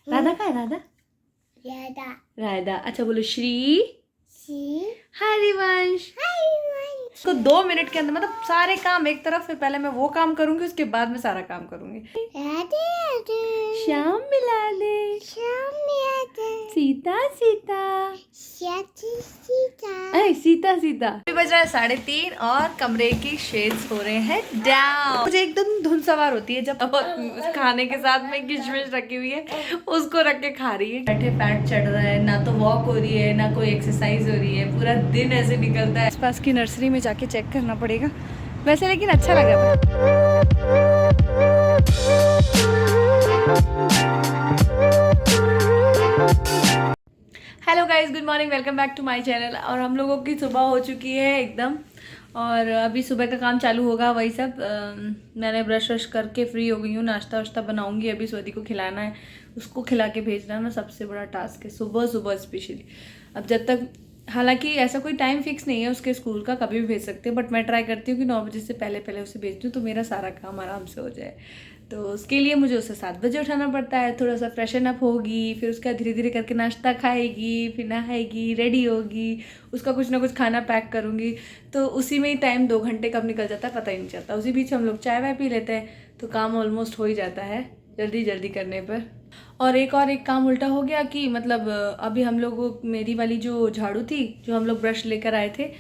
राधा का है? राधा राधा राधा। अच्छा बोलो श्री सी हरिवंश। तो 2 मिनट के अंदर मतलब सारे काम एक तरफ, फिर पहले मैं वो काम करूंगी, उसके बाद में सारा काम करूंगी। राधे राधे श्याम मिला दे, श्याम राधे सीता सीता, शाची सीता अरे सीता सीता। अभी बज रहा है 3:30 और कमरे की शेड्स हो रहे हैं डाउन। मुझे एकदम धुन सवार होती है जब खाने के साथ में किशमिश रखी हुई है उसको रख के खा रही है। बैठे फैट चढ़ रहा है, ना तो वॉक हो रही है ना कोई एक्सरसाइज हो रही है, पूरा दिन ऐसे निकलता है। आसपास की नर्सरी में जाके चेक करना पड़ेगा वैसे, लेकिन अच्छा लगा। Hello guys, good morning, welcome back to my channel. और हम लोगों की सुबह हो चुकी है एकदम, और अभी सुबह का काम चालू होगा वही सब। मैंने ब्रश वश करके फ्री हो गई हूँ, नाश्ता वाश्ता बनाऊंगी। अभी स्वाति को खिलाना है, उसको खिला के भेजना ना सबसे बड़ा टास्क है, सुबह सुबह स्पेशली। अब जब तक, हालांकि ऐसा कोई टाइम फिक्स नहीं है उसके स्कूल का, कभी भी भेज सकते हैं, बट मैं ट्राई करती हूँ कि 9 बजे से पहले पहले उसे भेज दूँ तो मेरा सारा काम आराम से हो जाए। तो उसके लिए मुझे उसे 7 बजे उठाना पड़ता है। थोड़ा सा फ्रेशन अप होगी, फिर उसका धीरे धीरे करके नाश्ता खाएगी, फिर नहाएगी, रेडी होगी, उसका कुछ ना कुछ खाना पैक करूँगी। तो उसी में ही टाइम 2 घंटे कब निकल जाता है पता ही नहीं चलता। उसी बीच हम लोग चाय वाय पी लेते हैं, तो काम ऑलमोस्ट हो ही जाता है जल्दी जल्दी करने पर। और एक काम उल्टा हो गया कि मतलब अभी हम लोग, मेरी वाली जो झाड़ू थी जो हम लोग ब्रश लेकर आए थे,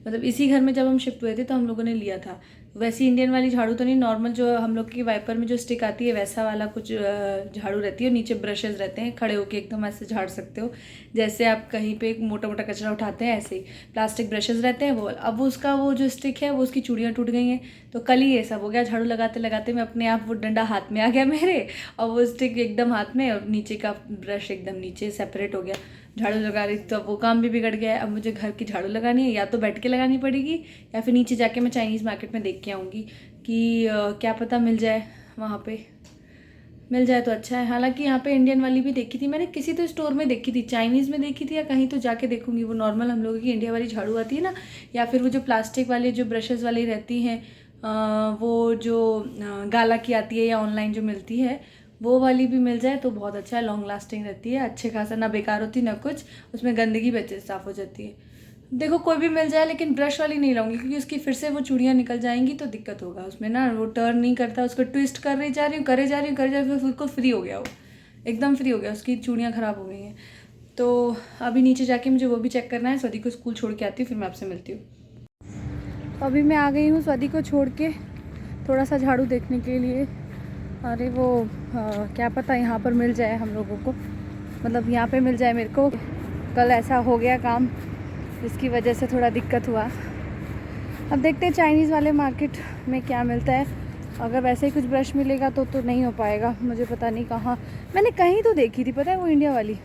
मतलब इसी घर में जब हम शिफ्ट हुए थे तो हम लोगों ने लिया था। वैसी इंडियन वाली झाड़ू तो नहीं, नॉर्मल जो हम लोग की वाइपर में जो स्टिक आती है वैसा वाला कुछ झाड़ू रहती है। नीचे ब्रशेज रहते हैं, खड़े होके एकदम ऐसे झाड़ सकते हो, जैसे आप कहीं पे एक मोटा मोटा कचरा उठाते हैं ऐसे ही प्लास्टिक ब्रशेज रहते हैं वो। अब उसका वो जो स्टिक है वो उसकी चूड़ियाँ टूट गई हैं, तो कल ही ये सब हो गया। झाड़ू लगाते लगाते मैं अपने आप, वो डंडा हाथ में आ गया मेरे, और वो स्टिक एकदम हाथ में, और नीचे का ब्रश एकदम नीचे सेपरेट हो गया। झाड़ू लगा रही तो वो काम भी बिगड़ गया है। अब मुझे घर की झाड़ू लगानी है, या तो बैठ के लगानी पड़ेगी या फिर नीचे जाके मैं चाइनीज़ मार्केट में देख के आऊँगी कि क्या पता मिल जाए, वहाँ पे मिल जाए तो अच्छा है। हालांकि यहाँ पे इंडियन वाली भी देखी थी मैंने, किसी तो स्टोर में देखी थी, चाइनीज़ में देखी थी या कहीं, तो जाके देखूंगी। वो नॉर्मल हम लोगों की इंडिया वाली झाड़ू आती है ना, या फिर वो जो प्लास्टिक वाली जो ब्रशेज़ वाली रहती हैं, वो जो गाला की आती है या ऑनलाइन जो मिलती है, वो वाली भी मिल जाए तो बहुत अच्छा है, लॉन्ग लास्टिंग रहती है, अच्छे खासा, ना बेकार होती ना कुछ, उसमें गंदगी भी अच्छे से साफ़ हो जाती है। देखो कोई भी मिल जाए, लेकिन ब्रश वाली नहीं लाऊंगी क्योंकि उसकी फिर से वो चूड़ियाँ निकल जाएंगी तो दिक्कत होगा उसमें ना। वो टर्न नहीं करता, उसको ट्विस्ट कर रही जा रही हूँ, करे जा रही हूँ, फिर उसको फ्री हो गया, वो एकदम फ्री हो गया, उसकी चूड़ियाँ ख़राब हो गई हैं। तो अभी नीचे जाके मुझे वो भी चेक करना है। स्वाति को स्कूल छोड़ के आती हूँ, फिर मैं आपसे मिलती हूँ। अभी मैं आ गई हूँ स्वाति को छोड़ के, थोड़ा सा झाड़ू देखने के लिए। अरे वो क्या पता यहाँ पर मिल जाए हम लोगों को, मतलब यहाँ पे मिल जाए मेरे को। कल ऐसा हो गया काम जिसकी वजह से थोड़ा दिक्कत हुआ। अब देखते हैं चाइनीज़ वाले मार्केट में क्या मिलता है। अगर वैसे ही कुछ ब्रश मिलेगा तो नहीं हो पाएगा। मुझे पता नहीं कहाँ, मैंने कहीं तो देखी थी पता है वो इंडिया वाली,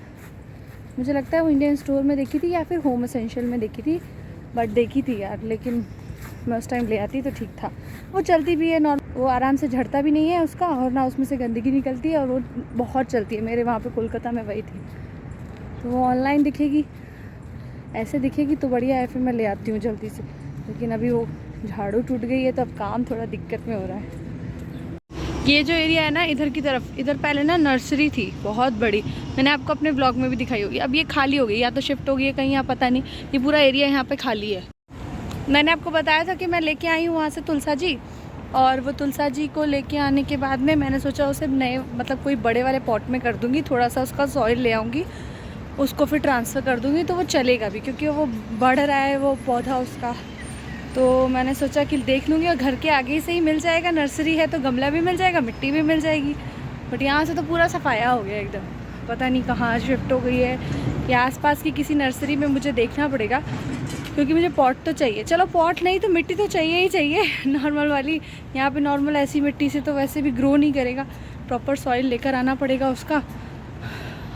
मुझे लगता है वो इंडियन स्टोर में देखी थी या फिर होम एसेंशियल में देखी थी, बट देखी थी यार। लेकिन मैं उस टाइम ले आती तो ठीक था। वो चलती भी है नॉर्मल, वो आराम से झड़ता भी नहीं है उसका, और ना उसमें से गंदगी निकलती है, और वो बहुत चलती है। मेरे वहाँ पे कोलकाता में वही थी। तो वो ऑनलाइन दिखेगी, ऐसे दिखेगी तो बढ़िया है, फिर मैं ले आती हूँ जल्दी से। लेकिन अभी वो झाड़ू टूट गई है तो अब काम थोड़ा दिक्कत में हो रहा है। ये जो एरिया है ना इधर की तरफ, इधर पहले ना नर्सरी थी बहुत बड़ी, मैंने आपको अपने ब्लॉग में भी दिखाई होगी। अब ये खाली हो गई, या तो शिफ्ट हो गई है कहीं, यहाँ पता नहीं। ये पूरा एरिया यहाँ पे खाली है। मैंने आपको बताया था कि मैं लेके आई हूँ वहाँ से तुलसा जी, और वो तुलसा जी को लेके आने के बाद में मैंने सोचा उसे नए, मतलब कोई बड़े वाले पॉट में कर दूँगी, थोड़ा सा उसका सॉइल ले आऊँगी, उसको फिर ट्रांसफ़र कर दूँगी तो वो चलेगा भी, क्योंकि वो बढ़ रहा है वो पौधा उसका। तो मैंने सोचा कि देख लूँगी, और घर के आगे से ही मिल जाएगा, नर्सरी है तो गमला भी मिल जाएगा, मिट्टी भी मिल जाएगी। बट यहाँ से तो पूरा सफाया हो गया एकदम, पता नहीं कहाँ शिफ्ट हो गई है, या आसपास की किसी नर्सरी में मुझे देखना पड़ेगा, क्योंकि मुझे पॉट तो चाहिए। चलो पॉट नहीं तो मिट्टी तो चाहिए ही चाहिए नॉर्मल वाली। यहाँ पे नॉर्मल ऐसी मिट्टी से तो वैसे भी ग्रो नहीं करेगा, प्रॉपर सॉइल लेकर आना पड़ेगा उसका।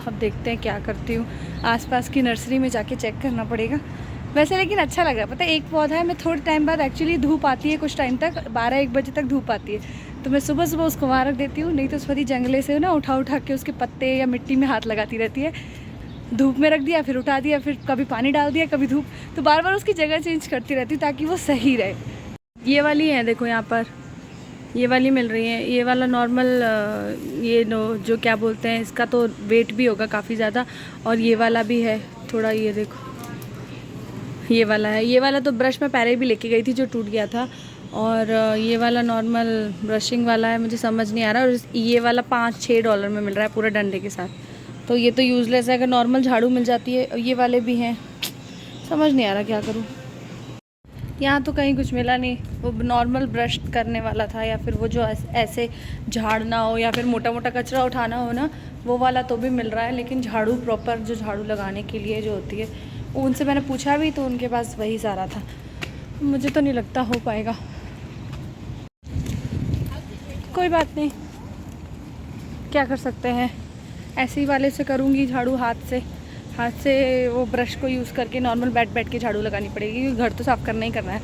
अब देखते हैं क्या करती हूँ, आसपास की नर्सरी में जाके चेक करना पड़ेगा वैसे। लेकिन अच्छा लग रहा है, पता है एक पौधा है, मैं थोड़े टाइम बाद, एक्चुअली धूप आती है कुछ टाइम तक, 12-1 बजे तक धूप आती है, तो मैं सुबह सुबह उसको वहाँ रख देती हूँ। नहीं तो स्वाति जंगले से ना उठा उठा के उसके पत्ते या मिट्टी में हाथ लगाती रहती है। धूप में रख दिया, फिर उठा दिया, फिर कभी पानी डाल दिया, कभी धूप, तो बार बार उसकी जगह चेंज करती रहती हूँ ताकि वो सही रहे। ये वाली है देखो यहाँ पर, ये वाली मिल रही है, ये वाला नॉर्मल, ये जो क्या बोलते हैं इसका, तो वेट भी होगा काफ़ी ज़्यादा। और ये वाला भी है थोड़ा, ये देखो ये वाला है। ये वाला तो ब्रश मैं पहले भी लेके गई थी जो टूट गया था। और ये वाला नॉर्मल ब्रशिंग वाला है, मुझे समझ नहीं आ रहा। और ये वाला $5-6 में मिल रहा है पूरा डंडे के साथ। तो ये तो यूज़लेस है, अगर नॉर्मल झाड़ू मिल जाती है। और ये वाले भी हैं, समझ नहीं आ रहा क्या करूँ। यहाँ तो कहीं कुछ मिला नहीं। वो नॉर्मल ब्रश करने वाला था, या फिर वो जो ऐसे झाड़ना हो या फिर मोटा मोटा कचरा उठाना हो ना, वो वाला तो भी मिल रहा है। लेकिन झाड़ू प्रॉपर जो झाड़ू लगाने के लिए जो होती है, उनसे मैंने पूछा भी तो उनके पास वही सारा था। मुझे तो नहीं लगता हो पाएगा। कोई बात नहीं, क्या कर सकते हैं। ऐसे ही वाले से करूँगी झाड़ू, हाथ से वो ब्रश को यूज़ करके नॉर्मल बैठ के झाड़ू लगानी पड़ेगी, क्योंकि घर तो साफ़ करना ही करना है।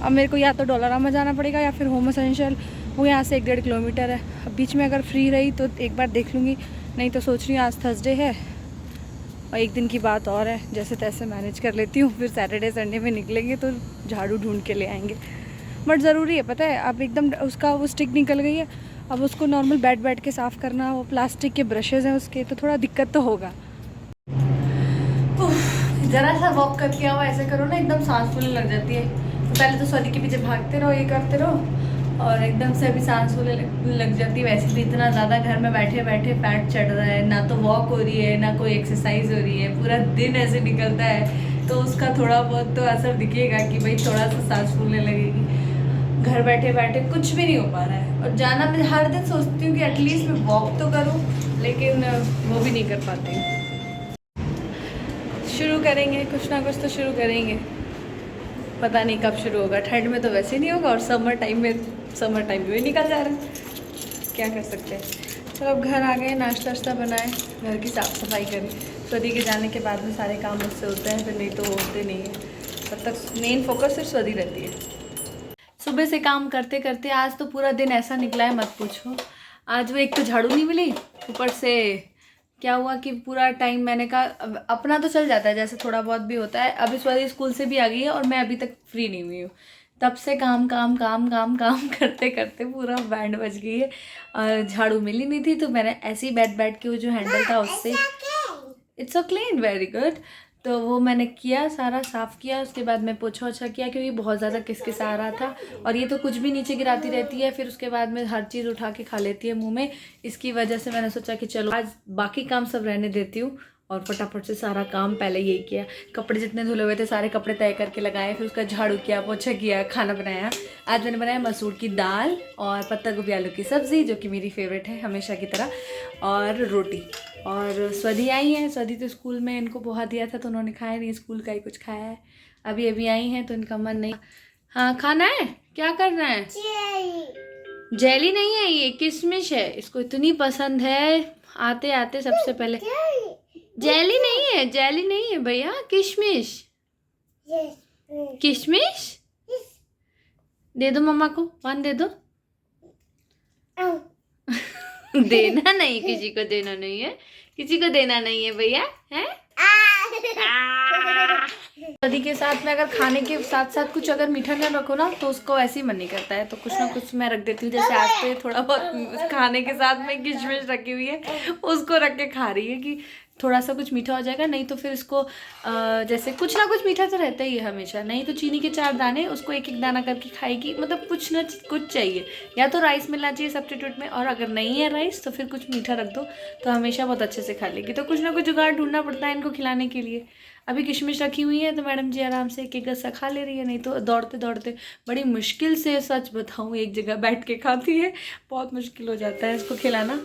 अब मेरे को या तो डोलारामा जाना पड़ेगा या फिर होम एसेंशियल, वो यहाँ से 1-1.5 किलोमीटर है। अब बीच में अगर फ्री रही तो एक बार देख लूँगी, नहीं तो सोच रही हूँ आज थर्सडे है और एक दिन की बात और है, जैसे तैसे मैनेज कर लेती हूँ। फिर सैटरडे संडे में निकलेंगे तो झाड़ू ढूंढ के ले आएंगे। बट ज़रूरी है, पता है, अब एकदम उसका वो स्टिक निकल गई है। अब उसको नॉर्मल बैठ के साफ़ करना, वो प्लास्टिक के ब्रशेज़ हैं उसके, तो थोड़ा दिक्कत तो होगा। ज़रा सा वॉक करके आओ, ऐसे करो ना, एकदम सांस फूलने लग जाती है। तो पहले तो सॉरी के पीछे भागते रहो, ये करते रहो, और एकदम से अभी सांस फूलने लग जाती है। वैसे भी इतना ज़्यादा घर में बैठे बैठे फैट चढ़ रहा है, ना तो वॉक हो रही है ना कोई एक्सरसाइज हो रही है, पूरा दिन ऐसे निकलता है। तो उसका थोड़ा बहुत तो असर दिखेगा कि भाई थोड़ा सा सांस फूलने लगेगी। घर बैठे बैठे कुछ भी नहीं हो पा रहा है। और जाना, मैं हर दिन सोचती हूँ कि एटलीस्ट मैं वॉक तो करूँ, लेकिन वो भी नहीं कर पाती हूँ। शुरू करेंगे, कुछ ना कुछ तो शुरू करेंगे, पता नहीं कब शुरू होगा। ठंड में तो वैसे नहीं होगा, और समर टाइम में भी निकल जा रहा है, क्या कर सकते हैं। चलो अब घर आ गए, नाश्ता वाश्ता बनाए, घर की साफ़ सफाई करें। स्वदी के जाने के बाद में सारे काम मुझसे होते हैं, फिर नहीं तो होते नहीं हैं। तब तक मेन फोकस सिर्फ स्वदी रहती है। सुबह से काम करते करते आज तो पूरा दिन ऐसा निकला है, मत पूछो। आज वो एक तो झाड़ू नहीं मिली, ऊपर से क्या हुआ कि पूरा टाइम मैंने कहा अपना तो चल जाता है, जैसे थोड़ा बहुत भी होता है। अभी स्वाति स्कूल से भी आ गई है और मैं अभी तक फ्री नहीं हुई हूँ। तब से काम काम काम काम काम करते करते पूरा बैंड बज गई है। और झाड़ू मिली नहीं थी, तो मैंने ऐसे ही बैठ के वो जो हैंडल था उससे, it's so clean, very good. तो वो मैंने किया, सारा साफ़ किया। उसके बाद मैं पोछा ओछा किया, क्योंकि बहुत ज़्यादा किसकिस आ रहा था। और ये तो कुछ भी नीचे गिराती रहती है, फिर उसके बाद में हर चीज़ उठा के खा लेती है मुंह में। इसकी वजह से मैंने सोचा कि चलो आज बाकी काम सब रहने देती हूँ और फटाफट से सारा काम पहले यही किया। कपड़े जितने धुले हुए थे सारे कपड़े तय करके लगाए, फिर उसका झाड़ू किया, पोछा किया, खाना बनाया। आज मैंने बनाया मसूर की दाल और पत्ता गोभी आलू की सब्ज़ी, जो कि मेरी फेवरेट है हमेशा की तरह, और रोटी। और स्वदी आई हैं, स्वदी तो स्कूल में इनको पोहा दिया था तो उन्होंने खाया नहीं, स्कूल का ही कुछ खाया है। अभी अभी आई हैं तो इनका मन नहीं। हाँ खाना है, क्या करना है? जेली नहीं है, ये किशमिश है, इसको इतनी पसंद है। आते आते सबसे पहले, जेली नहीं है भैया, किशमिश। किशमिश दे दो मम्मा को, 1 दे दो। देना नहीं, किसी को देना नहीं है, किसी को देना नहीं है भैया, है। दादी के साथ में अगर खाने के साथ साथ कुछ अगर मीठा न रखो ना, तो उसको ऐसे ही मन नहीं करता है। तो कुछ ना कुछ मैं रख देती हूँ, जैसे आज पे थोड़ा बहुत खाने के साथ में किशमिश रखी हुई है, उसको रख के खा रही है कि थोड़ा सा कुछ मीठा हो जाएगा। नहीं तो फिर इसको जैसे कुछ ना कुछ मीठा तो रहता ही है हमेशा। नहीं तो चीनी के 4 दाने, उसको 1-1 दाना करके खाएगी। मतलब कुछ ना कुछ चाहिए, या तो राइस मिलना चाहिए सब्स्टिट्यूट में, और अगर नहीं है राइस तो फिर कुछ मीठा रख दो, तो हमेशा बहुत अच्छे से खा लेगी। तो कुछ ना कुछ जुगाड़ ढूंढना पड़ता है इनको खिलाने के लिए। अभी किशमिश रखी हुई है तो मैडम जी आराम से एक गस्सा खा ले रही है, नहीं तो दौड़ते दौड़ते बड़ी मुश्किल से, सच बताऊँ, एक जगह बैठ के खाती है। बहुत मुश्किल हो जाता है इसको खिलाना।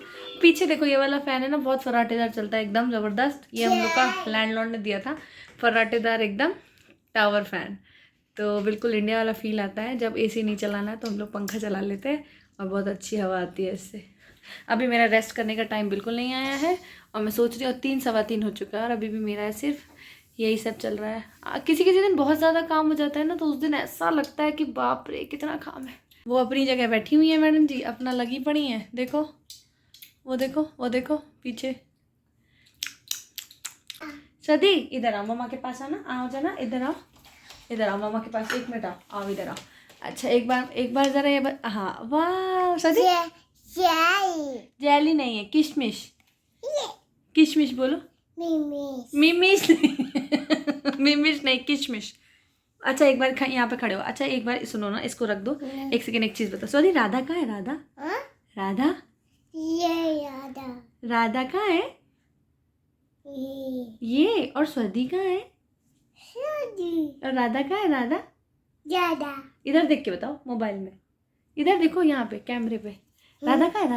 पीछे देखो ये वाला फ़ैन है ना, बहुत फर्राटेदार चलता है, एकदम ज़बरदस्त। ये हम लोग का लैंडलॉर्ड ने दिया था, फर्राटेदार एकदम टावर फ़ैन। तो बिल्कुल इंडिया वाला फील आता है। जब AC नहीं चलाना है तो हम लोग पंखा चला लेते हैं और बहुत अच्छी हवा आती है इससे। अभी मेरा रेस्ट करने का टाइम बिल्कुल नहीं आया है, और मैं सोच रही हूँ 3 सवा 3 हो चुका है और अभी भी मेरा सिर्फ यही सब चल रहा है। किसी किसी दिन बहुत ज़्यादा काम हो जाता है ना, तो उस दिन ऐसा लगता है कि बाप रे कितना काम है। वो अपनी जगह बैठी हुई है मैडम जी, अपना लगी पड़ी हैं। देखो वो देखो, वो देखो पीछे। सदी इधर आओ, मम्मा के पास आना, आओ जाना, इधर आओ, इधर आओ मम्मा के पास, 1 मिनट आओ, आओ इधर आओ। अच्छा एक बार ज़रा ये हाँ वाह सदी। जेली नहीं है, किशमिश। किशमिश बोलो। मिमिश मिमिश नहीं, किशमिश। अच्छा एक बार यहाँ पे खड़े हो। अच्छा एक बार सुनो ना, इसको रख दो। एक सेकेंड, एक चीज़ बताओ। सॉरी, राधा कहाँ है? राधा राधा राधा कहाँ है? ये और स्वदी कहाँ है? और राधा कहाँ है? राधा इधर देख के बताओ, मोबाइल में इधर देखो, यहाँ पे कैमरे पे। राधा कहाँ है?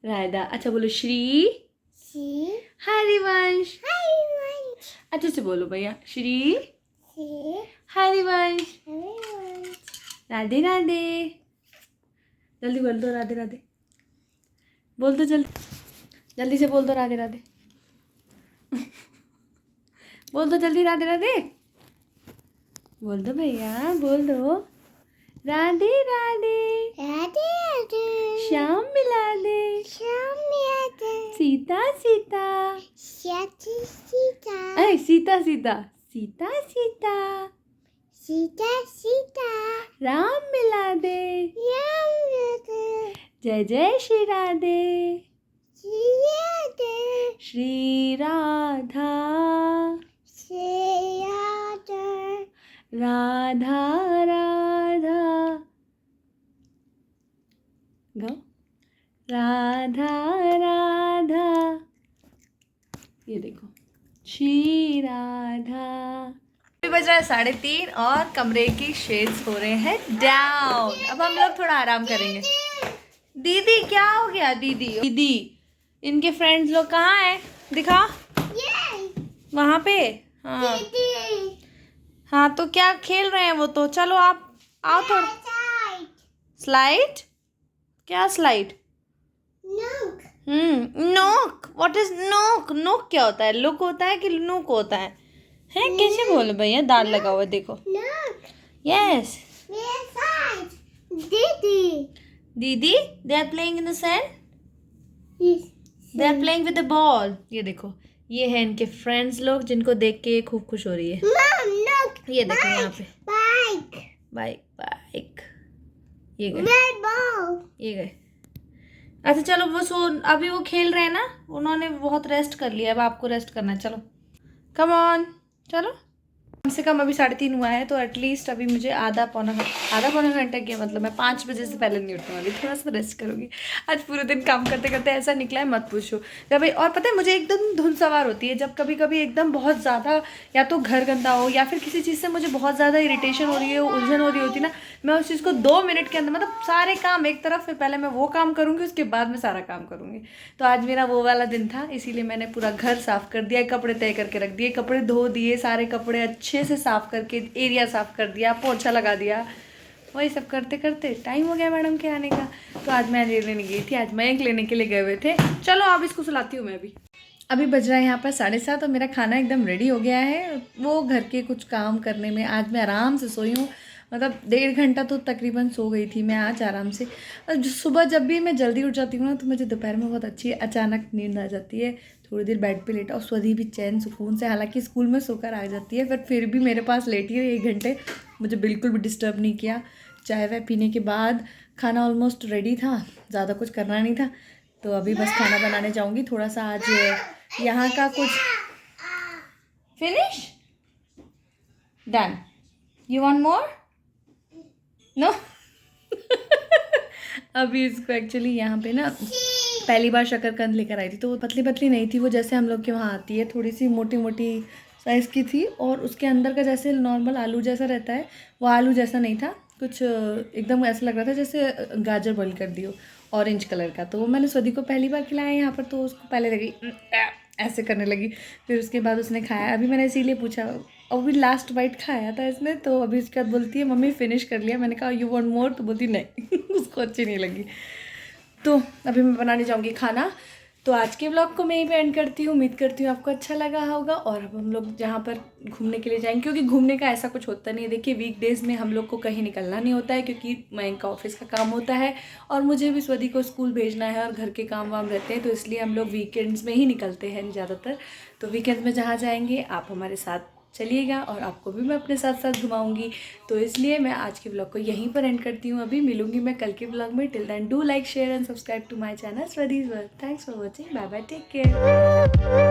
राधा। अच्छा बोलो, श्री हरिवंश। अच्छे से बोलो भैया, श्री हरिवंश। राधे राधे। जल्दी बोल दो राधे राधे। बोल दो जल्दी से बोल दो राधे राधे। बोल दो जल्दी राधे राधे। बोल दो भैया, बोल दो राधे राधे। श्याम मिला दे। सीता सीता। अरे सीता सीता। राम मिला दे। जय जय श्री राधे। श्री राधा राधा राधा। गाओ। राधा राधा। ये देखो, श्री राधा। अभी बज रहा है 3:30 और कमरे की शेड्स हो रहे हैं डाउन। अब हम लोग थोड़ा आराम करेंगे। दीदी क्या हो गया? दीदी इनके फ्रेंड्स लोग कहाँ हैं? दिखा वहाँ पे। हाँ हाँ, तो क्या खेल रहे हैं वो? तो चलो आप आओ थोड़ा। स्लाइड? क्या स्लाइड? नोक। व्हाट इज नोक? नोक क्या होता है? लुक होता है कि नोक होता है? कैसे बोलो भैया? दाल लगा हुआ देखो। यस दीदी, they are playing in the sand. They are playing with the ball. ये देखो, ये है इनके फ्रेंड्स लोग जिनको देख के ये खूब खुश हो रही है। ये देखो यहाँ पे बाइक। ये गए। अच्छा चलो, वो अभी वो खेल रहे हैं ना, उन्होंने बहुत रेस्ट कर लिया। अब आपको रेस्ट करना है। चलो कम ऑन, चलो। कम से कम अभी 3:30 हुआ है, तो एटलीस्ट अभी मुझे आधा पौना घंटा क्या, मतलब मैं 5 बजे से पहले नहीं उठने वाली, थोड़ा सा रेस्ट करूँगी। आज पूरे दिन काम करते करते ऐसा निकला है, मत पूछो। जब और पता है मुझे एकदम धुन सवार होती है जब कभी कभी एकदम बहुत ज़्यादा, या तो घर गंदा हो या फिर किसी चीज़ से मुझे बहुत ज़्यादा इरिटेशन हो रही है, उलझन हो रही होती ना, मैं उस चीज़ को 2 मिनट के अंदर, मतलब सारे काम एक तरफ, फिर पहले मैं वो काम करूँगी, उसके बाद में सारा काम करूँगी। तो आज मेरा वो वाला दिन था, इसीलिए मैंने पूरा घर साफ़ कर दिया, कपड़े तय करके रख दिए, कपड़े धो दिए, सारे कपड़े अच्छे से साफ़ करके एरिया साफ़ कर दिया, पोछा लगा दिया। वही सब करते करते टाइम हो गया मैडम के आने का। तो आज मैं लेने गई थी, आज मयंक लेने के लिए गए हुए थे। चलो अब इसको सुलाती हूँ मैं। अभी बज रहा है यहाँ पर 7:30 और मेरा खाना एकदम रेडी हो गया है। वो घर के कुछ काम करने में आज मैं आराम से सोई हूँ, मतलब 1.5 घंटा तो तकरीबन सो गई थी मैं आज आराम से। सुबह जब भी मैं जल्दी उठ जाती हूँ ना, तो मुझे दोपहर में बहुत अच्छी अचानक नींद आ जाती है। थोड़ी देर बेड पे लेटा और स्वदी भी चैन सुकून से, हालांकि स्कूल में सोकर आ जाती है, बट फिर भी मेरे पास लेटी है 1 घंटे, मुझे बिल्कुल भी डिस्टर्ब नहीं किया। चाय वाय पीने के बाद खाना ऑलमोस्ट रेडी था, ज़्यादा कुछ करना नहीं था, तो अभी बस खाना बनाने जाऊँगी। थोड़ा सा आज यहाँ का कुछ finish done. You want more? No. अभी इसको एक्चुअली यहाँ पे ना पहली बार शकरकंद लेकर आई थी, तो वो पतली पतली नहीं थी, वो जैसे हम लोग के वहाँ आती है, थोड़ी सी मोटी मोटी साइज़ की थी, और उसके अंदर का जैसे नॉर्मल आलू जैसा रहता है, वो आलू जैसा नहीं था, कुछ एकदम ऐसा लग रहा था जैसे गाजर बॉईल कर दियो, ऑरेंज कलर का। तो वो मैंने स्वदी को पहली बार खिलाया यहाँ पर, तो उसको पहले लगी ऐसे करने लगी, फिर उसके बाद उसने खाया। अभी मैंने इसीलिए पूछा, अभी लास्ट बाइट खाया था इसने, तो अभी उसके बाद बोलती है मम्मी फिनिश कर लिया। मैंने कहा यू वांट मोर? तो बोलती नहीं। उसको अच्छी नहीं लगी। तो अभी मैं बनाने जाऊँगी खाना। तो आज के व्लॉग को मैं यहीं पे एंड करती हूँ। उम्मीद करती हूँ आपको अच्छा लगा होगा। और अब हम लोग जहाँ पर घूमने के लिए जाएंगे, क्योंकि घूमने का ऐसा कुछ होता नहीं है। देखिए वीकडेज़ में हम लोग को कहीं निकलना नहीं होता है, क्योंकि मयंक का ऑफिस का काम होता है और मुझे भी स्वदी को स्कूल भेजना है और घर के काम वाम रहते हैं, तो इसलिए हम लोग वीकेंड्स में ही निकलते हैं ज़्यादातर। तो वीकेंड्स में जहाँ जाएंगे आप हमारे साथ चलिएगा और आपको भी मैं अपने साथ साथ घुमाऊंगी। तो इसलिए मैं आज के ब्लॉग को यहीं पर एंड करती हूँ। अभी मिलूंगी मैं कल के ब्लॉग में। Till then do like share and subscribe to my channel स्वदीज world. Thanks for watching. Bye bye, take care.